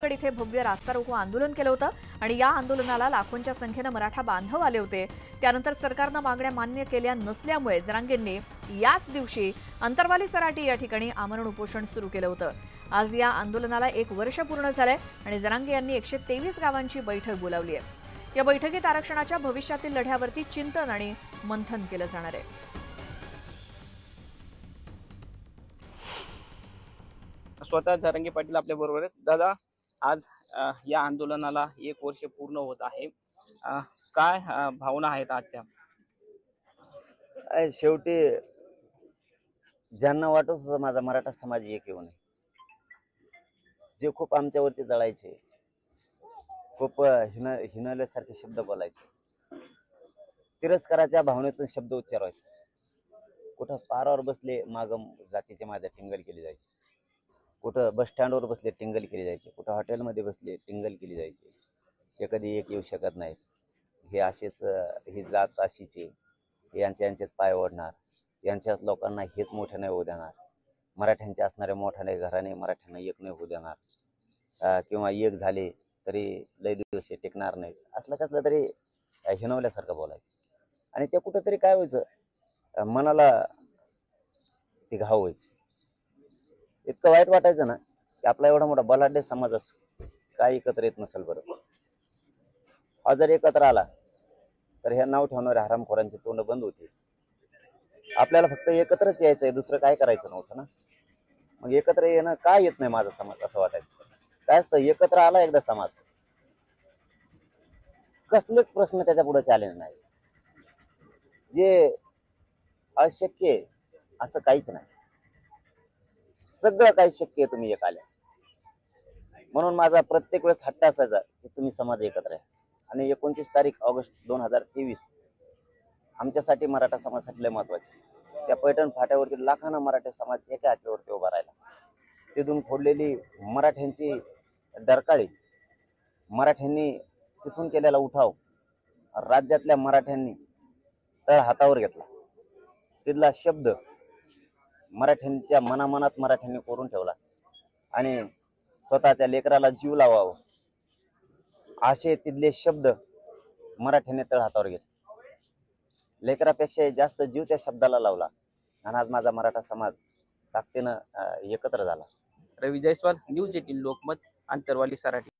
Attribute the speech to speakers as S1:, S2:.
S1: इथे भव्य रास्ता रोको आंदोलन केलं होतं आणि या आंदोलनाला लाखोंच्या संख्येने मराठा बांधव आले होते। त्यानंतर सरकारने मागण्या मान्य केल्या नसल्यामुळे जरांगेंनी याच दिवशी अंतरवाली सराटी या ठिकाणी आमरण उपोषण सुरू केलं होतं। आज या आंदोलनाला 1 वर्ष पूर्ण झालंय आणि जरांगे यांनी 123 गावांची बैठक बोलावली आहे। या बैठकीत आरक्षणाच्या भविष्यातील लढ्यावरती चिंतन आणि मंथन केलं जाणार आहे।
S2: स्वतः जरांगे पाटील आपल्या बरोबर आहेत। दादा, आज या आंदोलनाला 1 वर्ष पूर्ण होत आहे। काय भावना आहेत आजच्या?
S3: शेवटी ज्यांना वाटत होतं माझा मराठा समाज एक येऊ नये, जे खूप आमच्यावरती जळायचे, खूप हिनवल्यासारखे शब्द बोलायचे, तिरस्काराच्या भावनेतून शब्द उच्चारायचे, कुठं पारावर बसले माग जातीचे माझ्या टिंगल केली जायची, कुठं बस स्टँडवर बसले टिंगल केली जायची, कुठं हॉटेलमध्ये बसले टिंगल केली जायची। हे कधी एक येऊ शकत नाहीत, हे असेच, ही जात अशीच आहे, यांचेच पाय ओढणार, यांच्याच लोकांना हेच मोठे नाही होऊ देणार, मराठ्यांचे असणारे मोठ्याने घराने मराठ्यांना एक नाही होऊ देणार, किंवा एक झाले तरी लय दिवस टिकणार नाहीत, असलं कसलं तरी हिनवल्यासारखं बोलायचं। आणि ते कुठंतरी काय व्हायचं, मनाला ते घाव व्हायचं, इतकं वाईट वाटायचं ना की आपला एवढा मोठा बलाढ्य समाज असतो काय एकत्र येत नसेल बरं। हा जर एकत्र आला तर ह्या नाव ठेवणाऱ्या हरामखोरांची तोंड बंद होती। आपल्याला फक्त एकत्रच यायचंय, दुसरं काय करायचं नव्हतं ना। मग एकत्र येणं काय येत नाही माझा समाज असं वाटायचं। काय असतं, एकत्र आला एकदा समाज, कसलेच प्रश्न त्याच्या पुढे चॅलेंज नाही, जे अशक्य आहे असं काहीच नाही, सगळं काही शक्य आहे तुम्ही एक आल्या। म्हणून माझा प्रत्येक वेळेस हट्ट असायचा की तुम्ही समाज एकत्र आहे। आणि 29 तारीख ऑगस्ट 2023 आमच्यासाठी, मराठा समाजासाठी लय महत्वाची। त्या पैठण फाट्यावरती लाखांना मराठा समाज एका हातावरती उभा राहिला। तिथून फोडलेली मराठ्यांची डरकाळी, मराठ्यांनी तिथून केलेला उठाव राज्यातल्या मराठ्यांनी तळ हातावर घेतला। तिथला शब्द मराठ्यांच्या मनामनात मराठ्यांनी कोरून ठेवला आणि स्वतःच्या लेकराला जीव लावावं असे तिथले शब्द मराठ्यांनी तळ हातावर घेतले। लेकरापेक्षा जास्त जीव त्या शब्दाला लावला आणि आज माझा मराठा समाज ताकदीनं एकत्र झाला।
S2: रवी जयस्वाल, न्यूज 18 लोकमत, अंतरवाली सराटी।